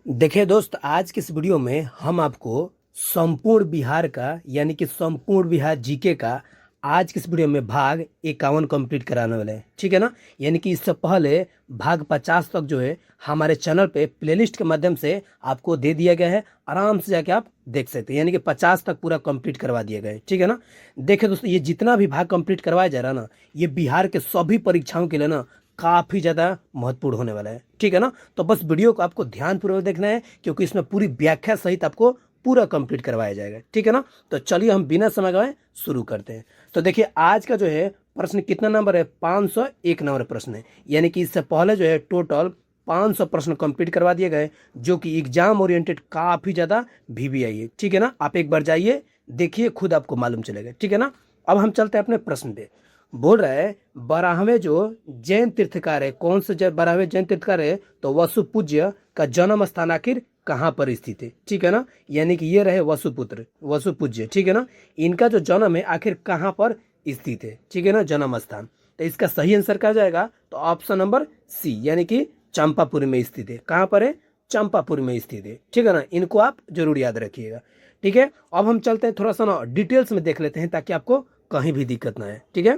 देखिए दोस्त, आज के इस वीडियो में हम आपको संपूर्ण बिहार का यानी कि संपूर्ण बिहार जीके का आज के इस वीडियो में भाग 51 कंप्लीट कराने वाले हैं। ठीक है ना। यानी कि इससे पहले भाग 50 तक जो है हमारे चैनल पे प्लेलिस्ट के माध्यम से आपको दे दिया गया है। आराम से जाके आप देख सकते हैं, यानी कि 50 तक पूरा कंप्लीट करवा दिया गया है। ठीक है ना। देखिए दोस्तों, ये जितना भी भाग कंप्लीट करवाया जा रहा है ना, ये बिहार के सभी परीक्षाओं के लिए ना काफी ज्यादा महत्वपूर्ण होने वाला है। ठीक है ना। तो बस वीडियो को आपको ध्यानपूर्वक देखना है, क्योंकि इसमें पूरी व्याख्या सहित आपको पूरा कंप्लीट करवाया जाएगा। ठीक है ना। तो चलिए हम बिना समय गवाए शुरू करते हैं। तो देखिए, आज का जो है प्रश्न कितना नंबर है, 501 नंबर प्रश्न है। यानी कि इससे पहले जो है टोटल 500 प्रश्न कंप्लीट करवा दिए गए, जो कि एग्जाम ओरिएंटेड काफी ज्यादा VVI है। ठीक है ना। आप एक बार जाइए, देखिए, खुद आपको मालूम चलेगा। ठीक है ना। अब हम चलते हैं अपने प्रश्न पे। बोल रहा है, 12वें जो जैन तीर्थकार है, कौन से 12वें जैन तीर्थकार है, तो वसु पूज्य का जन्म स्थान आखिर कहाँ पर स्थित है। ठीक है ना। यानी कि ये रहे वसुपुत्र वसु पूज्य। ठीक है ना। इनका जो जन्म है आखिर कहाँ पर स्थित है। ठीक है ना, जन्म स्थान। तो इसका सही आंसर क्या जाएगा, तो ऑप्शन नंबर सी, यानी कि चंपापुर में स्थित है। कहाँ पर है, चंपापुर में स्थित है। ठीक है ना। इनको आप जरूर याद रखिएगा। ठीक है। अब हम चलते हैं, थोड़ा सा ना डिटेल्स में देख लेते हैं, ताकि आपको कहीं भी दिक्कत ना है। ठीक है।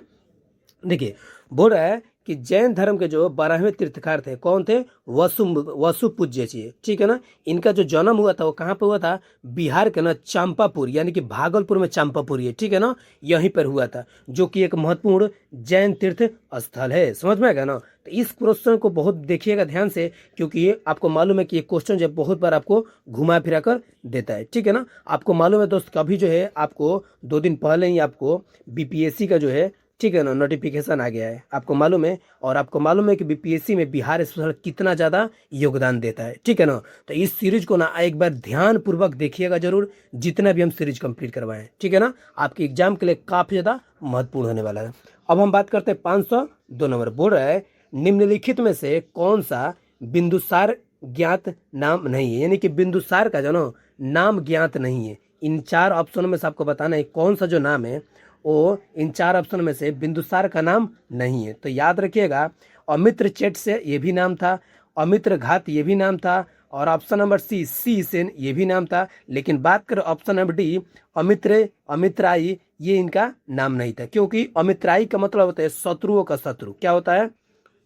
देखिए, बोल रहा है कि जैन धर्म के जो 12वें तीर्थकार थे, कौन थे, वसु पूज्य जी। ठीक है ना। इनका जो जन्म हुआ था वो कहाँ पे हुआ था, बिहार के ना चंपापुर, यानी कि भागलपुर में चंपापुर है। ठीक है ना। यहीं पर हुआ था, जो कि एक महत्वपूर्ण जैन तीर्थ स्थल है। समझ में आएगा ना। तो इस क्वेश्चन को बहुत देखिएगा ध्यान से, क्योंकि ये आपको मालूम है कि ये क्वेश्चन जो बहुत बार आपको घुमा फिरा कर देता है। ठीक है ना। आपको मालूम है दोस्त, कभी जो है आपको 2 दिन पहले ही आपको BPSC का जो है, ठीक है ना, नोटिफिकेशन आ गया है, आपको मालूम है। और आपको मालूम है कि BPSC में बिहार स्पेशल कितना ज्यादा योगदान देता है। ठीक है ना। तो इस सीरीज को ना एक बार ध्यान पूर्वक देखिएगा जरूर, जितना भी हम सीरीज कंप्लीट करवाएं। ठीक है ना। आपके एग्जाम के लिए काफी ज्यादा महत्वपूर्ण होने वाला है। अब हम बात करते हैं 502 नंबर। बोल रहा है, निम्नलिखित में से कौन सा बिंदुसार ज्ञात नाम नहीं है। यानी कि बिंदुसार का जो ना नाम ज्ञात नहीं है। इन 4 ऑप्शनों में से आपको बताना है कौन सा जो नाम है वो इन 4 ऑप्शन में से बिंदुसार का नाम नहीं है। तो याद रखिएगा, अमित्र चेट से ये भी नाम था, अमित्र घात ये भी नाम था, और ऑप्शन नंबर सी सेन ये भी नाम था। लेकिन बात करें ऑप्शन नंबर डी, अमित्राई, ये इनका नाम नहीं था, क्योंकि अमित्राई का मतलब होता है शत्रुओं का शत्रु। क्या होता है,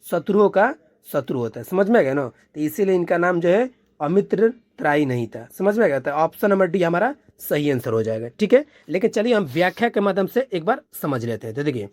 शत्रुओं का शत्रु होता है। समझ में आ गया ना। तो इसीलिए इनका नाम जो है अमित्र त्राई नहीं था। समझ में आ गया। तो ऑप्शन नंबर डी हमारा सही आंसर हो जाएगा। ठीक है। लेकिन चलिए हम व्याख्या के माध्यम से एक बार समझ लेते हैं। तो देखिए,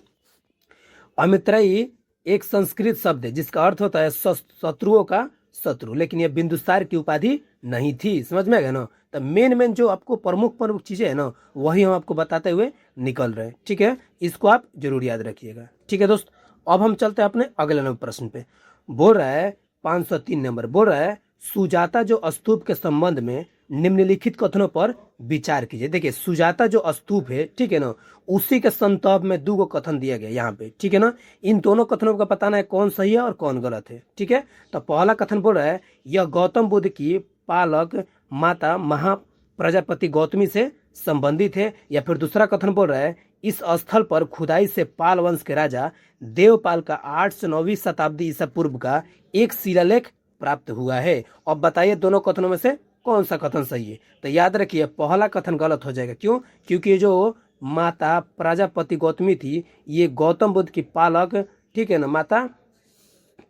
अमित्राई एक संस्कृत शब्द है जिसका अर्थ होता है शत्रुओं का शत्रु, लेकिन यह बिंदुसार की उपाधि नहीं थी। समझ में आ गया ना। तो मेन जो आपको प्रमुख चीजें है ना, वही हम आपको बताते हुए निकल रहे हैं। ठीक है। इसको आप जरूर याद रखिएगा। ठीक है दोस्त। अब हम चलते हैं अपने अगले नंबर प्रश्न पे। बोल रहा है 503 नंबर। बोल रहा है, सुजाता जो स्तूप के संबंध में निम्नलिखित कथनों पर विचार कीजिए। देखिए, सुजाता जो स्तूप है, ठीक है ना, उसी के संदर्भ में 2 कथन दिया गया यहाँ पे। ठीक है ना। इन दोनों कथनों का बताना है कौन सही है और कौन गलत है। ठीक है। तो पहला कथन बोल रहा है, यह गौतम बुद्ध की पालक माता महा प्रजापति गौतमी से संबंधित है। या फिर दूसरा कथन बोल रहा है, इस स्थल पर खुदाई से पाल वंश के राजा देवपाल का 8 से 9वीं शताब्दी ईसा पूर्व का एक शिलालेख प्राप्त हुआ है। अब बताइए दोनों कथनों में से कौन सा कथन सही है। तो याद रखिए, पहला कथन गलत हो जाएगा। क्यों, क्योंकि जो माता प्रजापति गौतमी थी, ये गौतम बुद्ध की पालक, ठीक है ना, माता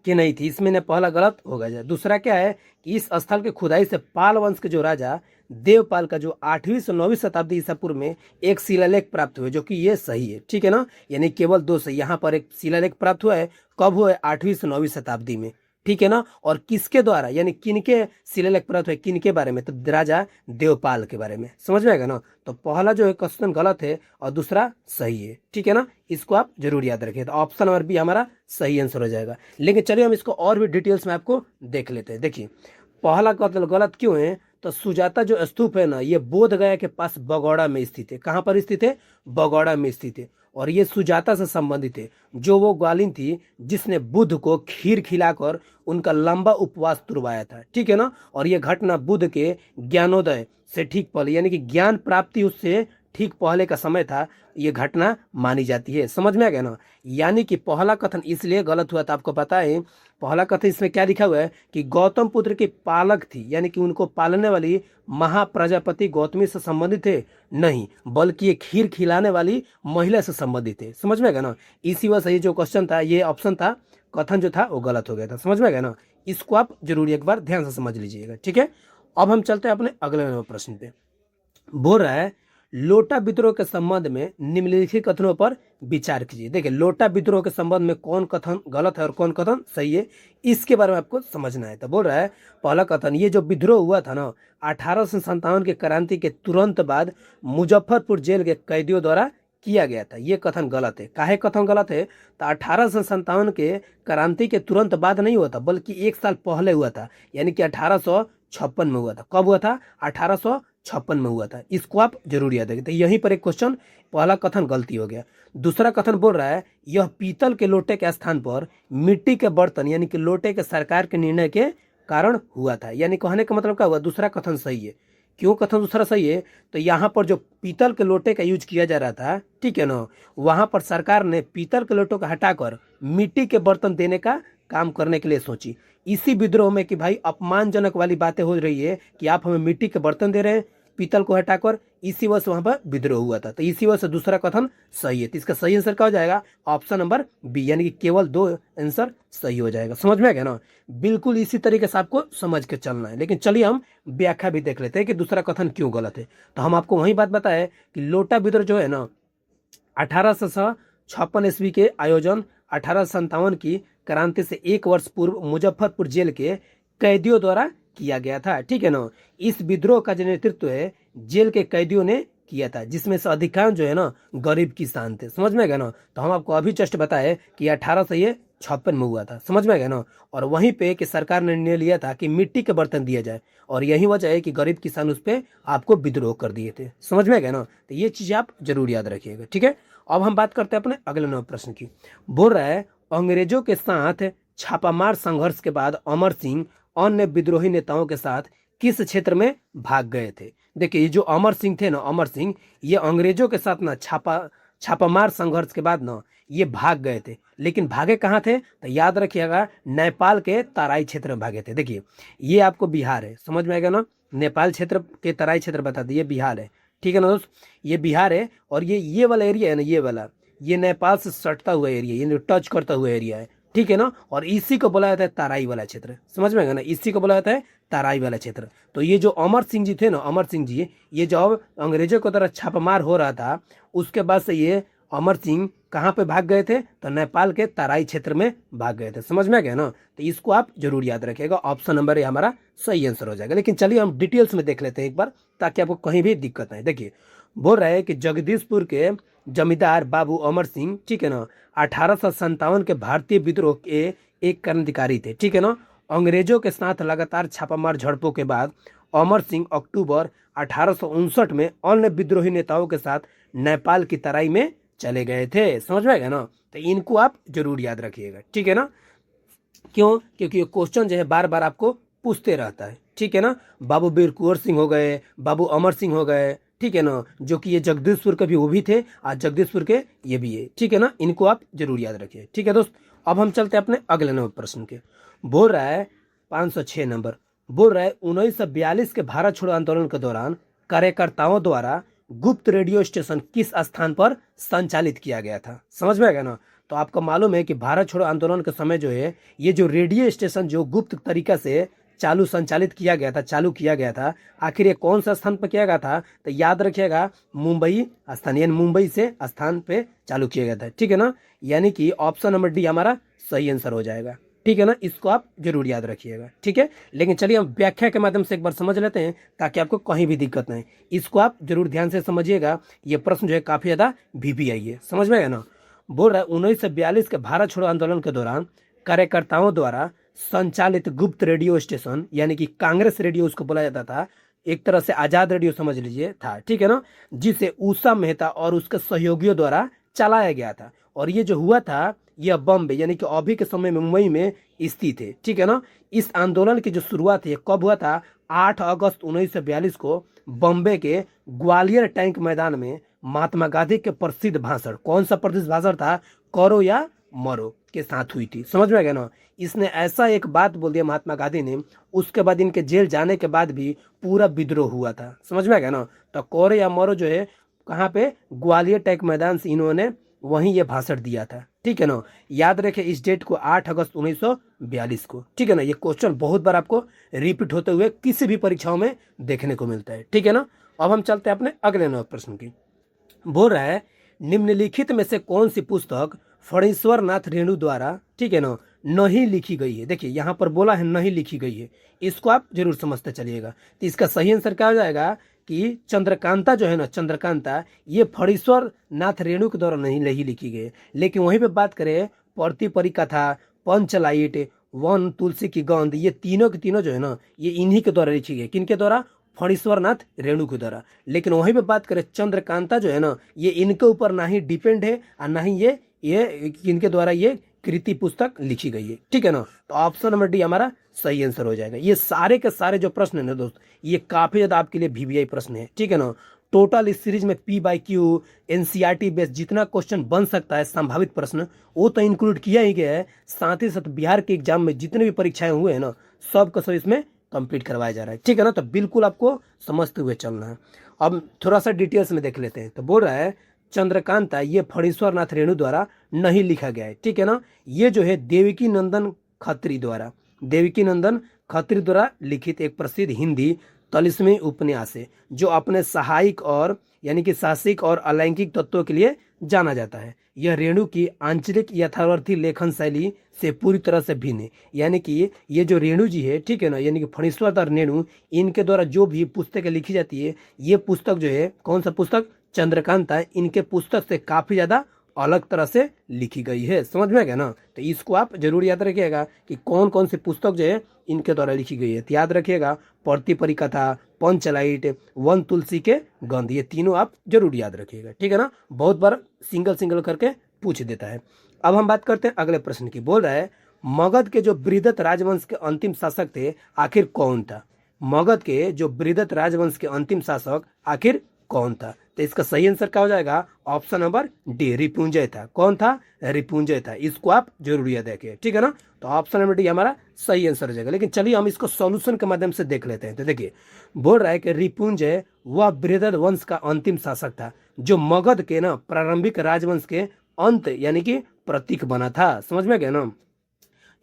की नहीं थी। इसमें ने पहला गलत होगा जाए। दूसरा क्या है कि इस स्थल के खुदाई से पाल वंश के जो राजा देवपाल का जो 8वीं से 9वीं शताब्दी ईसा पूर्व में एक शिलालेख प्राप्त हुए, जो कि ये सही है। ठीक है ना। यानी केवल 2 सही। यहाँ पर एक शिलालेख प्राप्त हुआ है, कब हुआ है, 8वीं से 9वीं शताब्दी में। ठीक है ना। और किसके द्वारा, यानी किनके शिलालेख प्राप्त हुए, किनके बारे में, तो राजा देवपाल के बारे में। समझ में आएगा ना। तो पहला जो है क्वेश्चन गलत है और दूसरा सही है। ठीक है ना। इसको आप जरूर याद रखिए। तो ऑप्शन नंबर बी हमारा सही आंसर हो जाएगा। लेकिन चलिए हम इसको और भी डिटेल्स में आपको देख लेते हैं। देखिए, पहला कथन गलत क्यों है, तो सुजाता जो स्तूप है ना, ये बोध गया के पास बगौड़ा में स्थित है। कहाँ पर स्थित है, बगौड़ा में स्थित है। और ये सुजाता से संबंधित है, जो वो ग्वालिन थी जिसने बुद्ध को खीर खिलाकर उनका लंबा उपवास तुड़वाया था। ठीक है ना। और ये घटना बुद्ध के ज्ञानोदय से ठीक पहले, यानी कि ज्ञान प्राप्ति उससे ठीक पहले का समय था, ये घटना मानी जाती है। समझ में आ गया ना। यानी कि पहला कथन इसलिए गलत हुआ था, आपको पता है पहला कथन इसमें क्या लिखा हुआ है कि गौतम पुत्र की पालक थी, यानी कि उनको पालने वाली महाप्रजापति गौतमी से संबंधित थे, नहीं, बल्कि ये खीर खिलाने वाली महिला से संबंधित है। समझ में आ गया ना। इसी वजह से ये जो क्वेश्चन था, ये ऑप्शन था, कथन जो था वो गलत हो गया था। समझ में आ गया ना। इसको आप जरूर एक बार ध्यान से समझ लीजिएगा, ठीक है। अब हम चलते हैं अपने अगले प्रश्न पे। बोल रहा है लोटा विद्रोह के संबंध में निम्नलिखित कथनों पर विचार कीजिए। देखिए लोटा विद्रोह के संबंध में कौन कथन गलत है और कौन कथन सही है, इसके बारे में आपको समझना है। तो बोल रहा है पहला कथन, ये जो विद्रोह हुआ था ना 1857 के क्रांति के तुरंत बाद मुजफ्फरपुर जेल के कैदियों द्वारा किया गया था, ये कथन गलत है। काहे कथन गलत है? तो 1857 के क्रांति के तुरंत बाद नहीं हुआ था, बल्कि एक साल पहले हुआ था, यानी कि 1856 में हुआ था। कब हुआ था? 1856 में हुआ था। इसको आप जरूर याद रखिए। तो यहीं पर एक क्वेश्चन, पहला कथन गलती हो गया। दूसरा कथन बोल रहा है यह पीतल के लोटे के स्थान पर मिट्टी के बर्तन यानी कि लोटे के सरकार के निर्णय के कारण हुआ था। यानी कहने का मतलब क्या हुआ, दूसरा कथन सही है। क्यों कथन दूसरा सही है? तो यहाँ पर जो पीतल के लोटे का यूज किया जा रहा था, ठीक है ना, वहां पर सरकार ने पीतल के लोटों को हटाकर मिट्टी के बर्तन देने का काम करने के लिए सोची। इसी विद्रोह में कि भाई अपमानजनक वाली बातें हो रही है कि आप हमें मिट्टी के बर्तन दे रहे हैं पीतल को हटाकर, इसी वजह से वहां पर विद्रोह हुआ था। तो इसी वजह से दूसरा कथन सही है। तो इसका सही आंसर क्या हो जाएगा? ऑप्शन नंबर बी, यानी कि केवल 2 आंसर सही हो जाएगा। समझ में आ गया ना। बिल्कुल इसी तरीके से आपको समझ के चलना है। लेकिन चलिए हम व्याख्या भी देख लेते हैं कि दूसरा कथन क्यों गलत है। तो हम आपको वही बात बताए कि लोटा विद्रोह जो है ना 1856 ईस्वी के आयोजन 1857 की क्रांति से 1 वर्ष पूर्व मुजफ्फरपुर जेल के कैदियों द्वारा किया गया था, ठीक है ना। इस विद्रोह का जो नेतृत्व है जेल के कैदियों ने किया था, जिसमें से अधिकांश जो है ना गरीब किसान थे। समझ में गया ना। तो हम आपको अभी जस्ट बताए कि 1856 में हुआ था। समझ में गया ना। और वहीं पे कि सरकार ने निर्णय लिया था कि मिट्टी के बर्तन दिया जाए, और यही वजह है कि गरीब किसान उस पर आपको विद्रोह कर दिए थे। समझ में गया ना। तो ये चीजें आप जरूर याद रखिएगा, ठीक है। अब हम बात करते हैं अपने अगले नए प्रश्न की। बोल रहा है अंग्रेजों के साथ छापामार संघर्ष के बाद अमर सिंह अन्य विद्रोही नेताओं के साथ किस क्षेत्र में भाग गए थे। देखिए ये जो अमर सिंह थे ना, अमर सिंह ये अंग्रेजों के साथ ना छापामार संघर्ष के बाद ना ये भाग गए थे। लेकिन भागे कहाँ थे? तो याद रखिएगा नेपाल के तराई क्षेत्र में भागे थे। देखिए ये आपको बिहार है, समझ में आएगा ना। नेपाल क्षेत्र के तराई क्षेत्र बता दिए, बिहार है, ठीक है ना दोस्त। ये बिहार है और ये वाला एरिया है ना, ये वाला, ये नेपाल से सटता हुआ एरिया, ये टच करता हुआ एरिया है, ठीक है ना। और इसी को बोला जाता है तराई वाला क्षेत्र। समझ में आएगा ना। इसी को बोला जाता है तराई वाला क्षेत्र। तो ये जो अमर सिंह जी थे ना, अमर सिंह जी, ये जब अंग्रेजों को तरफ छापामार हो रहा था, उसके बाद से ये अमर सिंह कहाँ पे भाग गए थे? तो नेपाल के तराई क्षेत्र में भाग गए थे। समझ में आ गया ना। तो इसको आप जरूर याद रखिएगा। ऑप्शन नंबर ये हमारा सही आंसर हो जाएगा। लेकिन चलिए हम डिटेल्स में देख लेते हैं एक बार, ताकि आपको कहीं भी दिक्कत नहीं। देखिए बोल रहा है कि जगदीशपुर के जमींदार बाबू अमर सिंह, ठीक है ना, 1857 के भारतीय विद्रोह के एक क्रांतिकारी थे, ठीक है ना। अंग्रेजों के साथ लगातार छापामार झड़पों के बाद अमर सिंह अक्टूबर 1859 में अन्य विद्रोही नेताओं के साथ नेपाल की तराई में चले गए थे। समझ में आएगा ना। तो इनको आप जरूर याद रखिएगा, ठीक है ना। क्यों? क्योंकि ये क्वेश्चन जो है बार बार आपको पूछते रहता है, ठीक है ना। बाबू वीर कुंवर सिंह हो गए, बाबू अमर सिंह हो गए, ठीक है ना, जो कि ये जगदीशपुर के भी वो भी थे, आज जगदीशपुर के ये भी है, ठीक है ना। इनको आप जरूर याद रखिए, ठीक है दोस्त। अब हम चलते हैं अपने अगले नंबर प्रश्न के। बोल रहा है 506 नंबर, बोल रहा है 1942 के भारत छोड़ो आंदोलन के दौरान कार्यकर्ताओं द्वारा गुप्त रेडियो स्टेशन किस स्थान पर संचालित किया गया था। समझ में आएगा ना। तो आपको मालूम है कि भारत छोड़ो आंदोलन के समय जो है ये जो रेडियो स्टेशन जो गुप्त तरीका से संचालित किया गया था, चालू किया गया था, आखिर ये कौन सा स्थान पर किया गया था? तो याद रखिएगा मुंबई स्थान, यानी मुंबई से स्थान पे चालू किया गया था, ठीक है ना। यानी कि ऑप्शन नंबर डी हमारा सही आंसर हो जाएगा, ठीक है ना। इसको आप जरूर याद रखिएगा, ठीक है। लेकिन चलिए हम व्याख्या के माध्यम से एक बार समझ लेते हैं, ताकि आपको कहीं भी दिक्कत नहीं। इसको आप जरूर ध्यान से समझिएगा। ये प्रश्न जो है काफी ज्यादा VVI है, समझ में आया ना। बोल रहा है 1942 के भारत छोड़ो आंदोलन के दौरान कार्यकर्ताओं द्वारा संचालित गुप्त रेडियो स्टेशन, यानी कि कांग्रेस रेडियो उसको बोला जाता था, एक तरह से आजाद रेडियो समझ लीजिए था, ठीक है ना, जिसे उषा मेहता और उसके सहयोगियों द्वारा चलाया गया था। और ये जो हुआ था यह बॉम्बे, यानी कि अभी के समय में मुंबई में स्थित है, ठीक है ना। इस आंदोलन की जो शुरुआत है कब हुआ था? 8 अगस्त 1942 को बॉम्बे के ग्वालियर टैंक मैदान में महात्मा गांधी के प्रसिद्ध भाषण, कौन सा प्रसिद्ध भाषण था, करो या मरो के साथ हुई थी। समझ में आ गया ना। इसने ऐसा एक बात बोल दिया महात्मा गांधी ने, उसके बाद इनके जेल जाने के बाद भी पूरा विद्रोह हुआ था। समझ में आ गया ना। तो करो या मरो जो है कहाँ पे, ग्वालियर टैंक मैदान से इन्होंने वहीं ये भाषण दिया था। ठीक है ना। याद रखें इस डेट को 8 अगस्त 1942 को। ठीक है ना। ये क्वेश्चन बहुत बार आपको रिपीट होते हुए किसी भी परीक्षाओं में देखने को मिलता है। ठीक है ना। अब हम चलते हैं अपने अगले नौ प्रश्न की। बोल रहा है निम्नलिखित में से कौन सी पुस्तक फणीश्वर नाथ रेणु द्वारा, ठीक है ना, नहीं लिखी गई है। देखिए यहाँ पर बोला है नहीं लिखी गई है, इसको आप जरूर समझते चलिएगा। तो इसका सही आंसर क्या हो जाएगा कि चंद्रकांता जो है ना, चंद्रकांता, ये फणीश्वर नाथ रेणु के द्वारा नहीं लिखी गई। लेकिन वहीं पे बात करें पढ़ती परिकथा, पंचलाइट, वन तुलसी की गंध, ये तीनों के तीनों जो है ना, ये इन्हीं के द्वारा लिखी गई। किनके द्वारा, फणीश्वर नाथ रेणु के द्वारा। लेकिन वहीं पे बात करें चंद्रकांता जो है ना, ये इनके ऊपर ना ही डिपेंड है और ना ही ये इनके द्वारा ये कृति पुस्तक लिखी गई है। ठीक है ना। तो ऑप्शन नंबर डी हमारा सही आंसर हो जाएगा। ये सारे के सारे जो प्रश्न है ना दोस्त, ये काफी ज्यादा आपके लिए वीवीआई प्रश्न है। ठीक है ना। टोटल इस सीरीज में P/Q NCERT बेस्ड जितना क्वेश्चन बन सकता है संभावित प्रश्न, वो तो इंक्लूड किया ही गया है। साथ ही साथ बिहार के एग्जाम में जितने भी परीक्षाएं हुए हैं ना, सब का सब इसमें कंप्लीट करवाया जा रहा है। ठीक है ना। तो बिल्कुल आपको समझते हुए चलना है। अब थोड़ा सा डिटेल्स में देख लेते हैं। तो बोल रहा है चंद्रकांता ये फणीश्वर नाथ रेणु द्वारा नहीं लिखा गया है। ठीक है ना। ये जो है देवकी नंदन खत्री द्वारा, देवकी नंदन खत्री द्वारा लिखित एक प्रसिद्ध हिंदी तलिस्मी उपन्यास है, जो अपने सहायिक और यानी कि साहसिक और अलैंगिक तत्वों के लिए जाना जाता है। यह रेणु की आंचलिक यथार्थी लेखन शैली से पूरी तरह से भिन्न है। यानी कि ये जो रेणु जी है, ठीक है ना, यानी कि फणीश्वर और रेणु, इनके द्वारा जो भी पुस्तकें लिखी जाती है, ये पुस्तक जो है कौन सा पुस्तक, चंद्रकांता, इनके पुस्तक से काफी ज्यादा अलग तरह से लिखी गई है। समझ में आ गया ना। तो इसको आप जरूर याद रखिएगा कि कौन कौन सी पुस्तक जो है इनके द्वारा लिखी गई है। तो याद रखिएगा पढ़ती परिकथा, पंचलाइट, वन तुलसी के गंध, ये तीनों आप जरूर याद रखिएगा। ठीक है ना। बहुत बार सिंगल सिंगल करके पूछ देता है। अब हम बात करते हैं अगले प्रश्न की। बोल रहा है मगध के जो बृहदत्त राजवंश के अंतिम शासक थे आखिर कौन था। मगध के जो बृहदत्त राजवंश के अंतिम शासक आखिर कौन था। तो इसका सही आंसर क्या हो जाएगा, ऑप्शन नंबर डी, रिपुंजय था। कौन था, रिपुंजय था। इसको आप जरूर याद रखिए। ठीक है ना। तो ऑप्शन नंबर डी हमारा सही आंसर हो जाएगा। लेकिन चलिए हम इसको सॉल्यूशन के माध्यम से देख लेते हैं। तो देखिए बोल रहा है कि रिपुंजय वह बृहदत्त वंश का अंतिम शासक था, जो मगध के ना प्रारंभिक राजवंश के अंत यानी कि प्रतीक बना था। समझ में गया ना।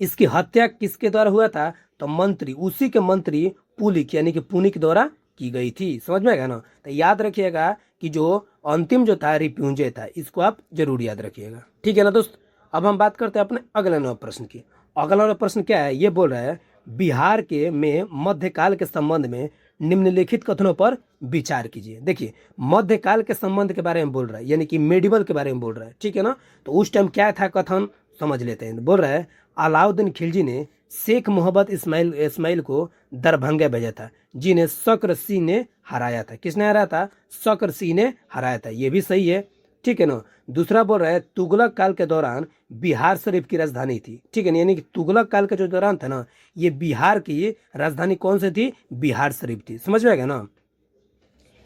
इसकी हत्या किसके द्वारा हुआ था, तो मंत्री, उसी के मंत्री पुलिक यानी कि पुनिक द्वारा की गई थी। समझ में आएगा ना। तो याद रखिएगा कि जो अंतिम जो था रिपुंजय था, इसको आप जरूर याद रखिएगा। ठीक है ना दोस्त। अब हम बात करते हैं अपने अगले नौ प्रश्न की। अगला नौ प्रश्न क्या है, ये बोल रहा है बिहार के में मध्यकाल के संबंध में निम्नलिखित कथनों पर विचार कीजिए। देखिए मध्यकाल के संबंध के बारे में बोल रहा है, यानी कि मेडिवल के बारे में बोल रहा है। ठीक है ना। तो उस टाइम क्या था कथन, समझ लेते हैं। बोल रहा है अलाउद्दीन खिलजी ने शेख मोहम्मद इस्माइल को दरभंगा भेजा था, जिन्हें शक्र सिंह ने हराया था। किसने हराया था, शक्र सिंह ने हराया था। ये भी सही है। ठीक है ना। दूसरा बोल रहा है तुगलक काल के दौरान बिहार शरीफ की राजधानी थी। ठीक है ना। यानी कि तुगलक काल के जो दौरान था ना, ये बिहार की राजधानी कौन सी थी, बिहार शरीफ थी। समझ में आएगा ना।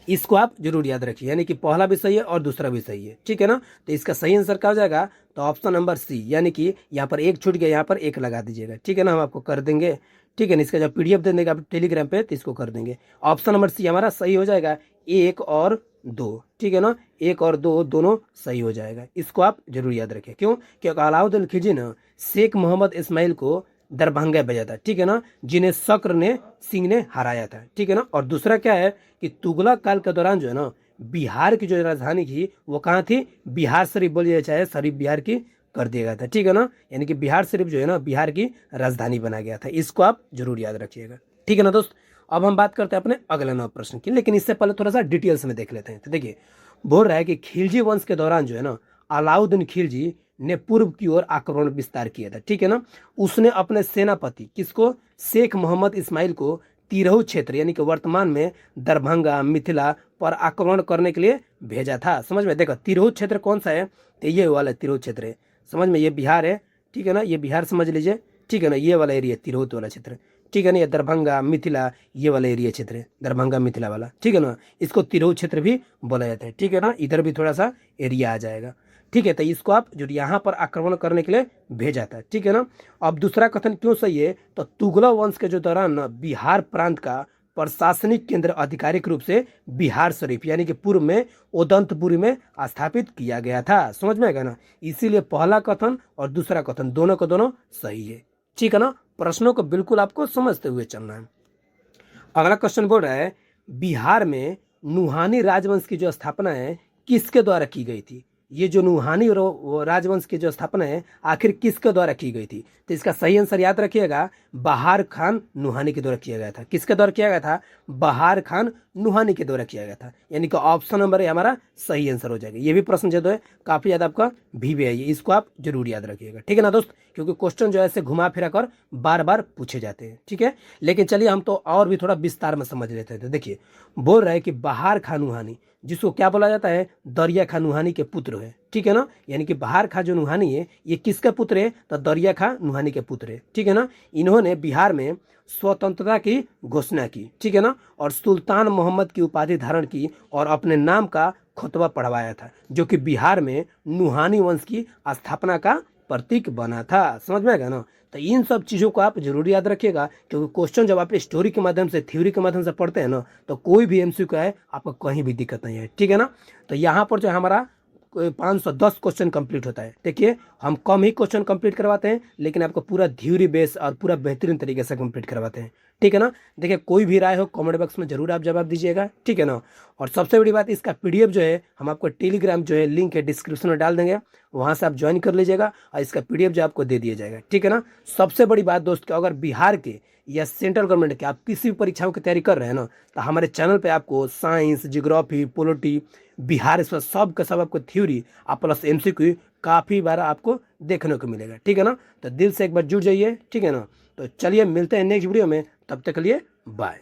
इसको आप जरूर याद रखिए। यानी कि पहला भी सही है और दूसरा भी सही है। ठीक है ना। तो इसका सही आंसर क्या हो जाएगा, तो ऑप्शन नंबर सी, यानी कि यहाँ पर एक छूट गया, यहाँ पर एक लगा दीजिएगा। ठीक है ना। हम आपको कर देंगे। ठीक है ना। इसका जब PDF दे देंगे आप टेलीग्राम पे, तो इसको कर देंगे। ऑप्शन नंबर सी हमारा सही हो जाएगा, 1 और 2। ठीक है ना। 1 और 2 दोनों सही हो जाएगा। इसको आप जरूर याद रखें। क्यों, क्योंकि अलाउद्दीन खिलजी ने शेख मोहम्मद इस्माइल को दरभंगा भेजा था। ठीक है ना, जिन्हें शक्र सिंह ने हराया था। ठीक है ना। और दूसरा क्या है कि तुगलक काल के दौरान जो है ना, बिहार की जो राजधानी थी वो कहाँ थी, बिहार शरीफ बोलिए चाहे शरीफ बिहार की कर दिया गया था। ठीक है ना। यानी कि बिहार शरीफ जो है ना, बिहार की राजधानी बना गया था। इसको आप जरूर याद रखिएगा। ठीक है ना दोस्त। अब हम बात करते हैं अपने अगले नौ प्रश्न की, लेकिन इससे पहले थोड़ा सा डिटेल्स में देख लेते हैं। तो देखिए बोल रहा है कि खिलजी वंश के दौरान जो है ना, अलाउद्दीन खिलजी ने पूर्व की ओर आक्रमण विस्तार किया था। ठीक है ना। उसने अपने सेनापति किसको, शेख मोहम्मद इस्माइल को तिरहु क्षेत्र यानी कि वर्तमान में दरभंगा मिथिला पर आक्रमण करने के लिए भेजा था। समझ में, देखो तिरहु क्षेत्र कौन सा है, तो ये वाला तिरहु क्षेत्र है। समझ में, ये बिहार है। ठीक है ना। ये बिहार समझ लीजिए। ठीक है ना। ये वाला एरिया तिरहुत वाला क्षेत्र। ठीक है ना, या दरभंगा मिथिला ये वाला एरिया क्षेत्र है, दरभंगा मिथिला वाला, ठीक है ना। इसको तिरहुत क्षेत्र भी बोला जाता है, ठीक है ना, इधर भी थोड़ा सा एरिया आ जाएगा, ठीक है। तो इसको आप जो यहाँ पर आक्रमण करने के लिए भेजा था, ठीक है ना। अब दूसरा कथन क्यों सही है, तो तुगलक वंश के जो दौरान ना बिहार प्रांत का प्रशासनिक केंद्र आधिकारिक रूप से बिहार शरीफ यानी कि पूर्व में उदंतपुरी में स्थापित किया गया था। समझ में आएगा ना, इसीलिए पहला कथन और दूसरा कथन दोनों का दोनों सही है, ठीक है ना। प्रश्नों को बिल्कुल आपको समझते हुए चलना है। अगला क्वेश्चन बोल रहा है बिहार में नुहानी राजवंश की जो स्थापना है किसके द्वारा की गई थी। ये जो नुहानी राजवंश की जो स्थापना है आखिर किसके द्वारा की गई थी, तो इसका सही आंसर याद रखिएगा, बहार खान नुहानी के द्वारा किया गया था। किसके द्वारा किया गया था, बहार खान नुहानी के द्वारा किया गया था, यानी कि ऑप्शन नंबर हमारा सही आंसर हो जाएगा। ये भी प्रश्न जो है काफी ज्यादा आपका भी है, इसको आप जरूर याद रखिएगा, ठीक है ना दोस्त, क्योंकि क्वेश्चन जो है ऐसे घुमा फिरा कर बार बार पूछे जाते हैं, ठीक है। लेकिन चलिए हम तो और भी थोड़ा विस्तार में समझ लेते हैं। तो देखिए बोल रहे हैं कि बहार खान नुहानी, जिसको क्या बोला जाता है, दरिया खान नुहानी के पुत्र है, ठीक है ना। यानी कि बहार खान जो नुहानी है ये किसका पुत्र है, तो दरिया खान नुहानी के पुत्र है, ठीक है ना। इन्होंने बिहार में स्वतंत्रता की घोषणा की, ठीक है ना, और सुल्तान मोहम्मद की उपाधि धारण की और अपने नाम का खुतबा पढ़वाया था, जो कि बिहार में नुहानी वंश की स्थापना का प्रतीक बना था। समझ में आएगा ना, तो इन सब चीज़ों को आप जरूर याद रखिएगा, क्योंकि क्वेश्चन जब आप स्टोरी के माध्यम से थ्योरी के माध्यम से पढ़ते हैं ना, तो कोई भी एमसीक्यू है आपको कहीं भी दिक्कत नहीं है, ठीक है ना। तो यहाँ पर जो हमारा 510 क्वेश्चन कंप्लीट होता है। देखिए हम कम ही क्वेश्चन कंप्लीट करवाते हैं, लेकिन आपको पूरा थ्योरी बेस और पूरा बेहतरीन तरीके से कंप्लीट करवाते हैं, ठीक है ना। देखिए कोई भी राय हो कमेंट बॉक्स में जरूर आप जवाब दीजिएगा, ठीक है ना। और सबसे बड़ी बात, इसका पीडीएफ जो है हम आपको टेलीग्राम जो है लिंक है डिस्क्रिप्शन में डाल देंगे, वहां से आप ज्वाइन कर लीजिएगा और इसका पीडीएफ जो आपको दे दिया जाएगा, ठीक है ना। सबसे बड़ी बात दोस्तों, अगर बिहार के या सेंट्रल गवर्नमेंट के आप किसी भी परीक्षाओं की तैयारी कर रहे हैं ना, तो हमारे चैनल पे आपको साइंस, ज्योग्राफी, पॉलिटी, बिहार, इस सब का सब आपको थ्योरी और प्लस एमसीक्यू काफ़ी बार आपको देखने को मिलेगा, ठीक है ना। तो दिल से एक बार जुड़ जाइए, ठीक है ना। तो चलिए मिलते हैं नेक्स्ट वीडियो में, तब तक के लिए बाय।